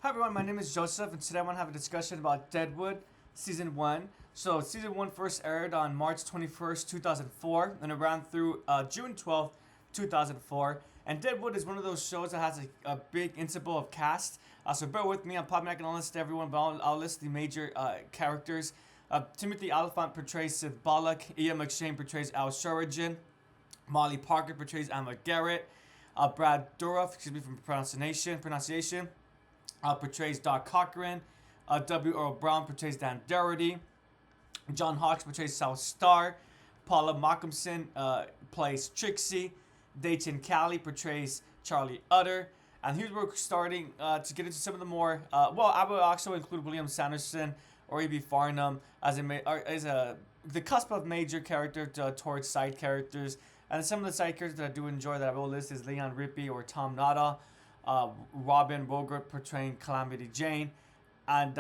Hi everyone, my name is Joseph, and today I want to have a discussion about Deadwood Season 1. So, Season 1 first aired on March 21st, 2004, and it ran through June 12th, 2004. And Deadwood is one of those shows that has a big interval of cast. So, bear with me, I'm probably not going to list everyone, but I'll list the major characters. Timothy Oliphant portrays Sid Bullock, Ian McShane portrays Al Shurigan, Molly Parker portrays Emma Garrett, Brad Dourif, excuse me for pronunciation, portrays Doc Cochran. W. Earl Brown portrays Dan Doherty. John Hawkes portrays South Star. Paula Malcolmson plays Trixie. Dayton Cali portrays Charlie Utter. And here we're starting to get into some of the more. I would also include William Sanderson or E.B. Farnham as the cusp of major character towards side characters. And some of the side characters that I do enjoy that I will list is Leon Rippey or Tom Nada. Robin Bogart portraying Calamity Jane. And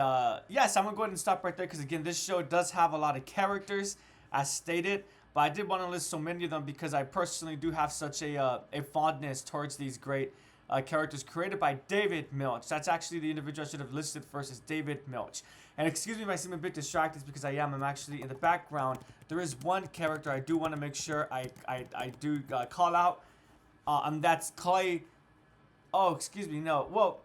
yes, I'm going to go ahead and stop right there because, again, this show does have a lot of characters, as stated. But I did want to list so many of them because I personally do have such a fondness towards these great characters created by David Milch. That's actually the individual I should have listed first, is David Milch. And excuse me if I seem a bit distracted, because I'm actually in the background. There is one character I do want to make sure I do call out, and that's Clay. Oh, excuse me, no. Well,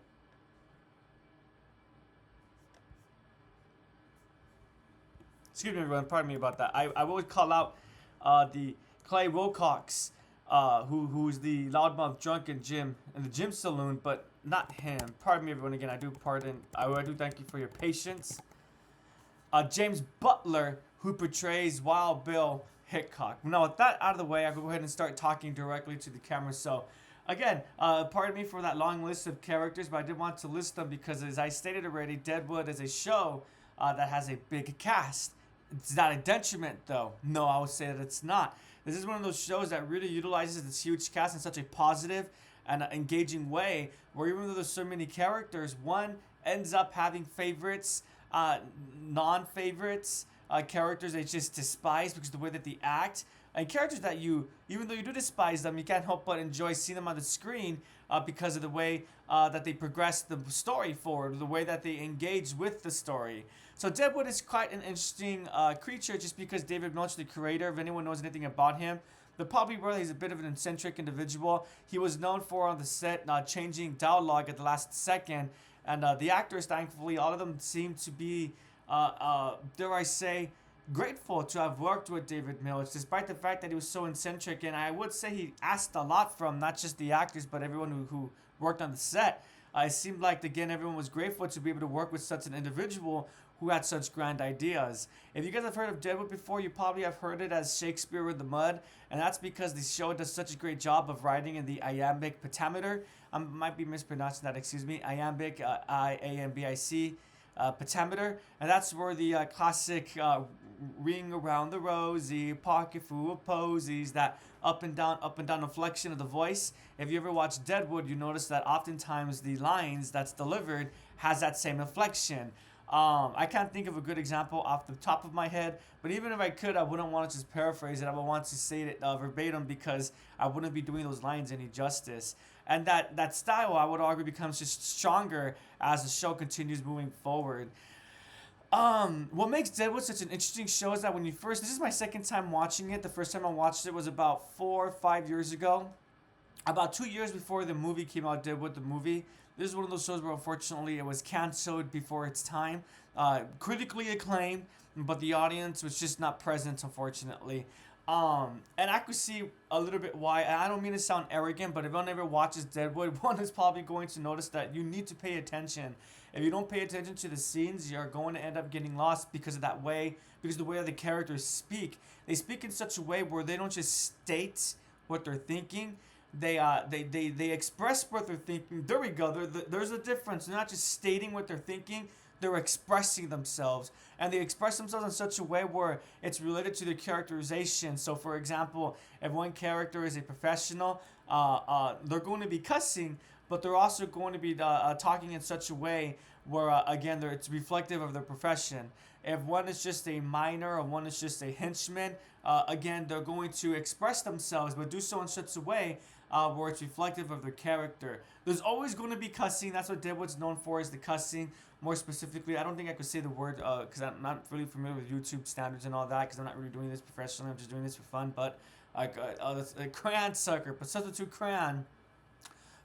excuse me, everyone. Pardon me about that. I will call out the Clay Wilcox, who's the loudmouth drunk in the gym saloon, but not him. Pardon me, everyone. Again, I do thank you for your patience. James Butler, who portrays Wild Bill Hickok. Now, with that out of the way, I will go ahead and start talking directly to the camera. So, again, pardon me for that long list of characters, but I did want to list them because, as I stated already, Deadwood is a show that has a big cast. It's not a detriment, though. No, I would say that it's not. This is one of those shows that really utilizes this huge cast in such a positive and engaging way, where even though there's so many characters, one ends up having favorites, non-favorites, characters they just despise because of the way that they act, and characters that even though you do despise them, you can't help but enjoy seeing them on the screen because of the way that they progress the story forward, the way that they engage with the story. So Deadwood is quite an interesting creature, just because David Milch, the creator, if anyone knows anything about him, they'll probably realize he's a bit of an eccentric individual. He was known for, on the set, changing dialogue at the last second, and the actors, thankfully, all of them seem to be, dare I say, grateful to have worked with David Milch, despite the fact that he was so eccentric. And I would say he asked a lot from not just the actors, but everyone who worked on the set. It seemed like, again, everyone was grateful to be able to work with such an individual who had such grand ideas. If you guys have heard of Deadwood before, you probably have heard it as Shakespeare in the Mud, and that's because the show does such a great job of writing in the iambic pentameter. I might be mispronouncing that, excuse me. Iambic, I-A-M-B-I-C, pentameter, and that's where the classic ring around the rosy, pocket full of posies, that up and down inflection of the voice. If you ever watch Deadwood, you notice that oftentimes the lines that's delivered has that same inflection. I can't think of a good example off the top of my head, but even if I could, I wouldn't want to just paraphrase it. I would want to say it verbatim, because I wouldn't be doing those lines any justice. And that style, I would argue, becomes just stronger as the show continues moving forward. What makes Deadwood such an interesting show is that this is my second time watching it. The first time I watched it was about 4 or 5 years ago. About 2 years before the movie came out, Deadwood the movie. This is one of those shows where, unfortunately, it was canceled before its time. Critically acclaimed, but the audience was just not present, unfortunately. And I could see a little bit why. And I don't mean to sound arrogant, but if anyone ever watches Deadwood, one is probably going to notice that you need to pay attention. If you don't pay attention to the scenes, you're going to end up getting lost because of that way, because of the way that the characters speak. They speak in such a way where they don't just state what they're thinking. They express what they're thinking. There we go. There's a difference. They're not just stating what they're thinking. They're expressing themselves, and they express themselves in such a way where it's related to their characterization. So, for example, if one character is a professional, they're going to be cussing, but they're also going to be talking in such a way where, again, it's reflective of their profession. If one is just a miner or one is just a henchman, again, they're going to express themselves, but do so in such a way where it's reflective of their character. There's always going to be cussing. That's what Deadwood's known for, is the cussing. More specifically, I don't think I could say the word because I'm not really familiar with YouTube standards and all that, because I'm not really doing this professionally. I'm just doing this for fun. But that's a crayon sucker, but substitute crayon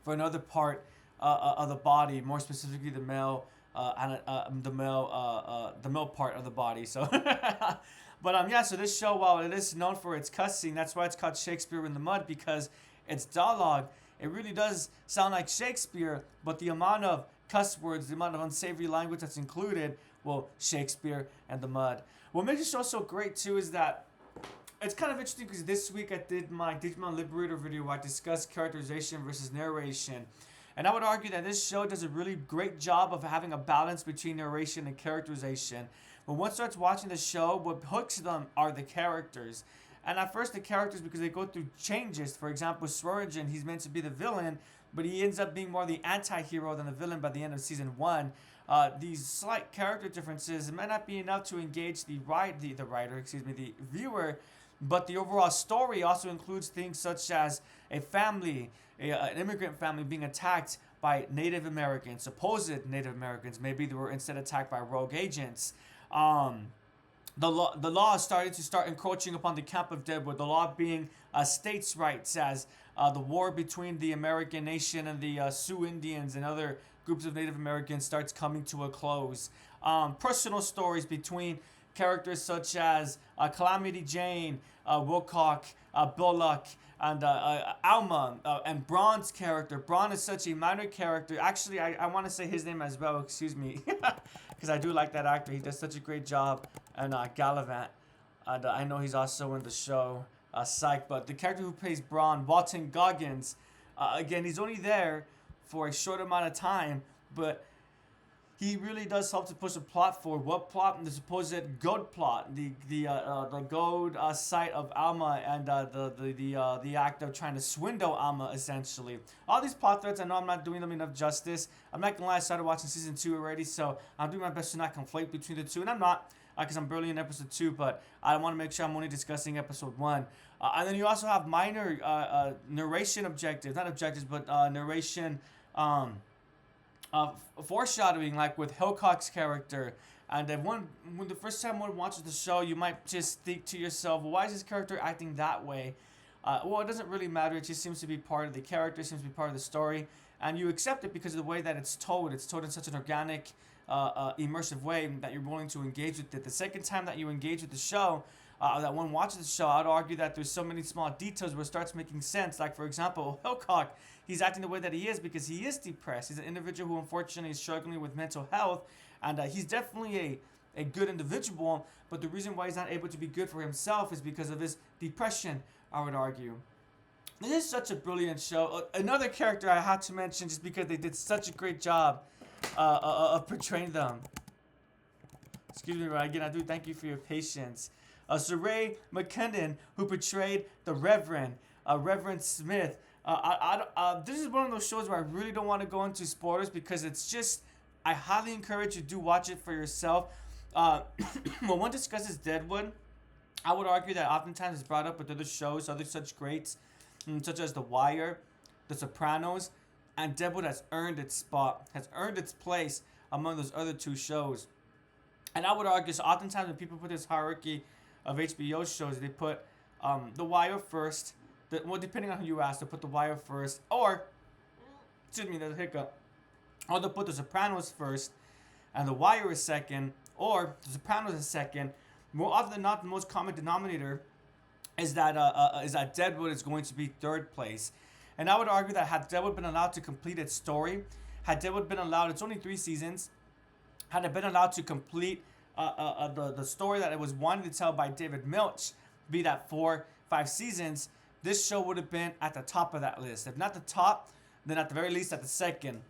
for another part of the body, more specifically the male the male part of the body. So, but yeah. So this show, while it is known for its cussing, that's why it's called Shakespeare in the Mud, because it's dialogue. It really does sound like Shakespeare, but the amount of cuss words, the amount of unsavory language that's included, well, Shakespeare and the Mud. What makes the show so great too is that it's kind of interesting, because this week I did my Digimon Liberator video where I discussed characterization versus narration. And I would argue that this show does a really great job of having a balance between narration and characterization. When one starts watching the show, what hooks them are the characters. And at first the characters, because they go through changes. For example, Swearingen, he's meant to be the villain, but he ends up being more the anti-hero than the villain by the end of season 1. These slight character differences might not be enough to engage the viewer, but the overall story also includes things such as a family, an immigrant family being attacked by Native Americans, supposed Native Americans. Maybe they were instead attacked by rogue agents. The law is starting to start encroaching upon the camp of Deadwood. The law being states' rights, as the war between the American nation and the Sioux Indians and other groups of Native Americans starts coming to a close. Personal stories between characters such as Calamity Jane, Wilcock, Bullock, and Alma, and Braun's character. Braun is such a minor character. Actually, I want to say his name as well, excuse me, because I do like that actor. He does such a great job in Gallivant. And I know he's also in the show Psych, but the character who plays Braun, Walton Goggins, again, he's only there for a short amount of time, but he really does help to push a plot forward. What plot? The supposed goad plot, the goad site of Alma, and the act of trying to swindle Alma, essentially. All these plot threads, I know I'm not doing them enough justice. I'm not gonna lie, I started watching season 2 already, so I'm doing my best to not conflate between the two, and I'm not, because I'm barely in episode 2, but I want to make sure I'm only discussing episode 1. And then you also have minor narration objectives, not objectives, but narration foreshadowing, like with Hillcock's character. And then when the first time one watches the show, you might just think to yourself, well, why is this character acting that way? Well, it doesn't really matter. It just seems to be part of the character, seems to be part of the story, and you accept it because of the way that it's told. It's told in such an organic, immersive way that you're willing to engage with it. The second time that you engage with the show, that one watches the show, I'd argue that there's so many small details where it starts making sense. Like, for example, Hillcock, he's acting the way that he is because he is depressed. He's an individual who unfortunately is struggling with mental health, and he's definitely a good individual, but the reason why he's not able to be good for himself is because of his depression, I would argue. This is such a brilliant show. Another character I had to mention just because they did such a great job of portraying them. Excuse me, again, I do thank you for your patience. Sir Ray McKinnon, who portrayed the Reverend Smith. This is one of those shows where I really don't want to go into spoilers because it's just, I highly encourage you to watch it for yourself. When one discusses Deadwood, I would argue that oftentimes it's brought up with other shows, other such greats, such as The Wire, The Sopranos, and Deadwood has earned its spot, has earned its place among those other two shows. And I would argue, so oftentimes when people put this hierarchy of HBO shows, they put The Wire first. Well, depending on who you ask, they'll put The Wire first, or, excuse me, there's a hiccup. Or they'll put The Sopranos first, and The Wire is second, or The Sopranos is second. More often than not, the most common denominator is that Deadwood is going to be third place. And I would argue that had Deadwood been allowed to complete its story, had Deadwood been allowed, it's only 3 seasons, had it been allowed to complete the story that it was wanting to tell by David Milch, be that 4-5 seasons, this show would have been at the top of that list. If not the top, then at the very least at the second.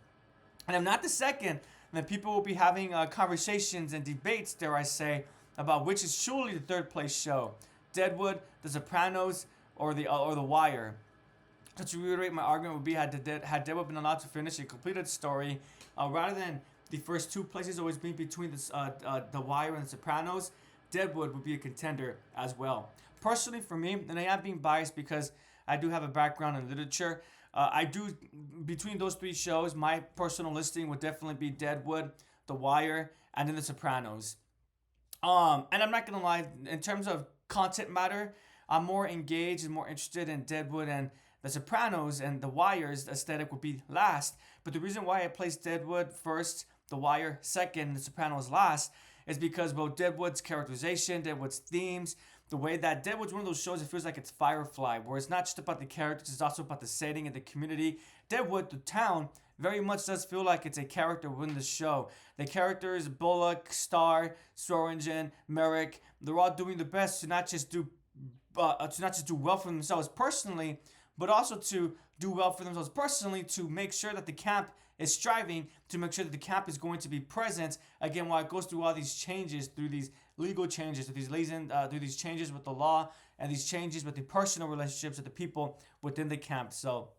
And if not the second, then people will be having conversations and debates, dare I say, about which is truly the third place show: Deadwood, The Sopranos, or the Wire. So to reiterate, my argument would be had Deadwood been allowed to finish a completed story, rather than the first 2 places always being between the Wire and The Sopranos, Deadwood would be a contender as well. Personally, for me, and I am being biased because I do have a background in literature. I do, between those three shows, my personal listing would definitely be Deadwood, The Wire, and then The Sopranos. And I'm not gonna lie, in terms of content matter, I'm more engaged and more interested in Deadwood and The Sopranos, and The Wire's aesthetic would be last. But the reason why I placed Deadwood first, The Wire second, The Sopranos last, is because both Deadwood's characterization, Deadwood's themes, the way that Deadwood's one of those shows, it feels like it's Firefly, where it's not just about the characters, it's also about the setting and the community. Deadwood, the town, very much does feel like it's a character within the show. The characters, Bullock, Star, Swearingen, Merrick, they're all doing the best to not just do well for themselves personally, but also to do well for themselves personally, to make sure that the camp is striving, to make sure that the camp is going to be present again while it goes through all these changes, through these legal changes, through these changes with the law, and these changes with the personal relationships with the people within the camp. So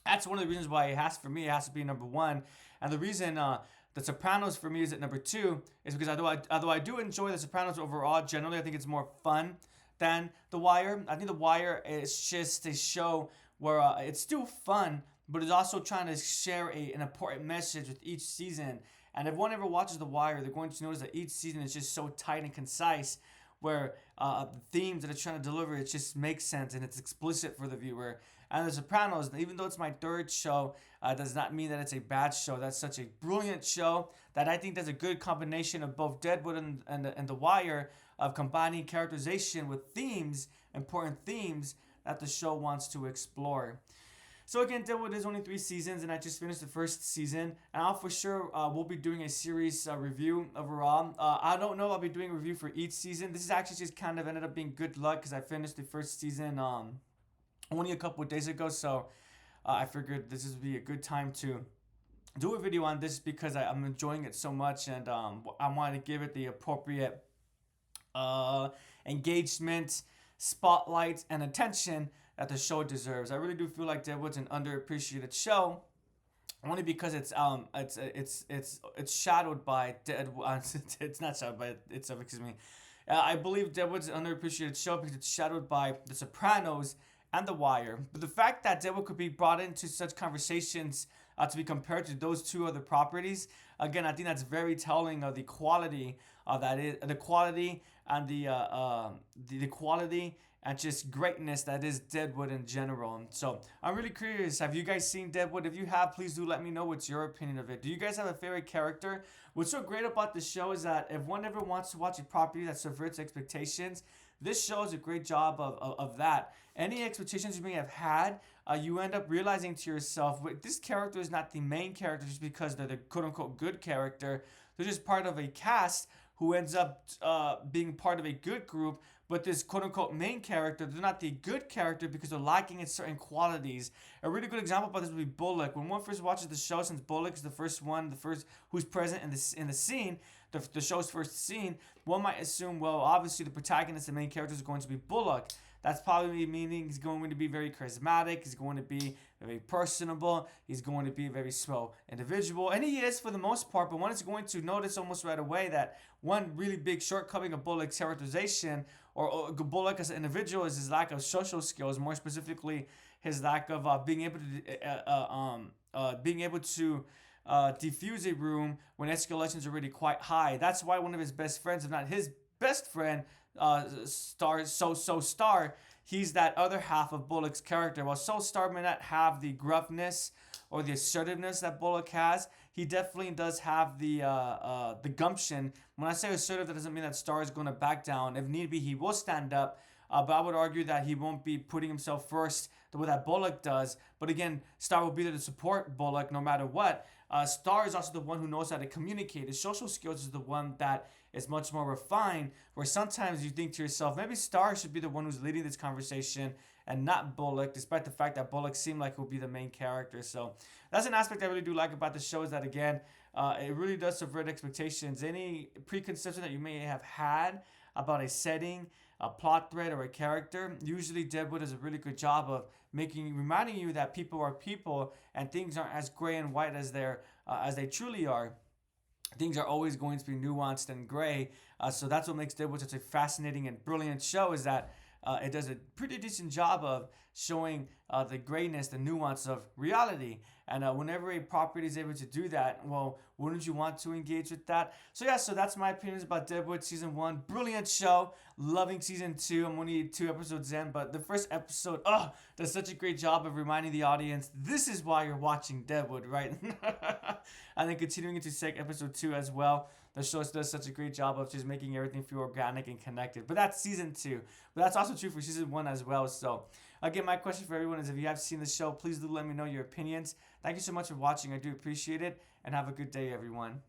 that's one of the reasons why it has to be number one. And the reason The Sopranos for me is at number two is because although I do enjoy The Sopranos overall, generally I think it's more fun than The Wire. I think The Wire is just a show where it's still fun, but it's also trying to share an important message with each season. And if one ever watches The Wire, they're going to notice that each season is just so tight and concise, where the themes that it's trying to deliver, it just makes sense and it's explicit for the viewer. And The Sopranos, even though it's my third show, does not mean that it's a bad show. That's such a brilliant show that I think does a good combination of both Deadwood and The Wire, of combining characterization with themes, important themes that the show wants to explore. So again, Deadwood is only 3 seasons, and I just finished the first season. And I'll for sure we'll be doing a series review overall. I don't know if I'll be doing a review for each season. This is actually just kind of ended up being good luck because I finished the first season only a couple of days ago. So I figured this would be a good time to do a video on this because I'm enjoying it so much, and I wanted to give it the appropriate engagement, spotlight, and attention that the show deserves. I really do feel like Deadwood's an underappreciated show, only because it's shadowed by Deadwood. It's not shadowed by excuse me. I believe Deadwood's an underappreciated show because it's shadowed by The Sopranos and The Wire. But the fact that Deadwood could be brought into such conversations to be compared to those two other properties, again, I think that's very telling of the quality of the quality and the quality and just greatness that is Deadwood in general. So I'm really curious, have you guys seen Deadwood? If you have, please do let me know what's your opinion of it. Do you guys have a favorite character? What's so great about the show is that if one ever wants to watch a property that subverts expectations, this show is a great job of that. Any expectations you may have had, you end up realizing to yourself, this character is not the main character just because they're the quote-unquote good character. They're just part of a cast who ends up being part of a good group, but this quote-unquote main character, they're not the good character because they're lacking in certain qualities. A really good example about this would be Bullock. When one first watches the show, since Bullock is the first who's present in the scene, the show's first scene, one might assume, well, obviously the protagonist, the main character, is going to be Bullock. That's probably meaning he's going to be very charismatic, he's going to be very personable, he's going to be a very swell individual, and he is for the most part, but one is going to notice almost right away that one really big shortcoming of Bullock's characterization, or Bullock as an individual, is his lack of social skills, more specifically his lack of being able to defuse a room when escalations are already quite high. That's why one of his best friends, if not his best friend, Star, he's that other half of Bullock's character. While Star may not have the gruffness or the assertiveness that Bullock has, he definitely does have the gumption. When I say assertive, that doesn't mean that Star is going to back down. If need be, he will stand up. But I would argue that he won't be putting himself first the way that Bullock does. But again, Star will be there to support Bullock no matter what. Star is also the one who knows how to communicate. His social skills is the one that is much more refined, where sometimes you think to yourself, maybe Star should be the one who's leading this conversation and not Bullock, despite the fact that Bullock seemed like he would be the main character. So that's an aspect I really do like about the show, is that, again, it really does subvert expectations. Any preconception that you may have had about a setting, a plot thread, or a character, usually Deadwood does a really good job of reminding you that people are people and things aren't as gray and white as they truly are. Things are always going to be nuanced and gray. So that's what makes Deadwood such a fascinating and brilliant show, is that it does a pretty decent job of showing the grayness, the nuance of reality. And whenever a property is able to do that, well, wouldn't you want to engage with that? So yeah, so that's my opinions about Deadwood season 1. Brilliant show. Loving season 2. I'm only 2 episodes in, but the first episode, does such a great job of reminding the audience this is why you're watching Deadwood, right? And then continuing into episode 2 as well. The show does such a great job of just making everything feel organic and connected. But that's season 2. But that's also true for season 1 as well. So again, my question for everyone is, if you have seen the show, please do let me know your opinions. Thank you so much for watching. I do appreciate it. And have a good day, everyone.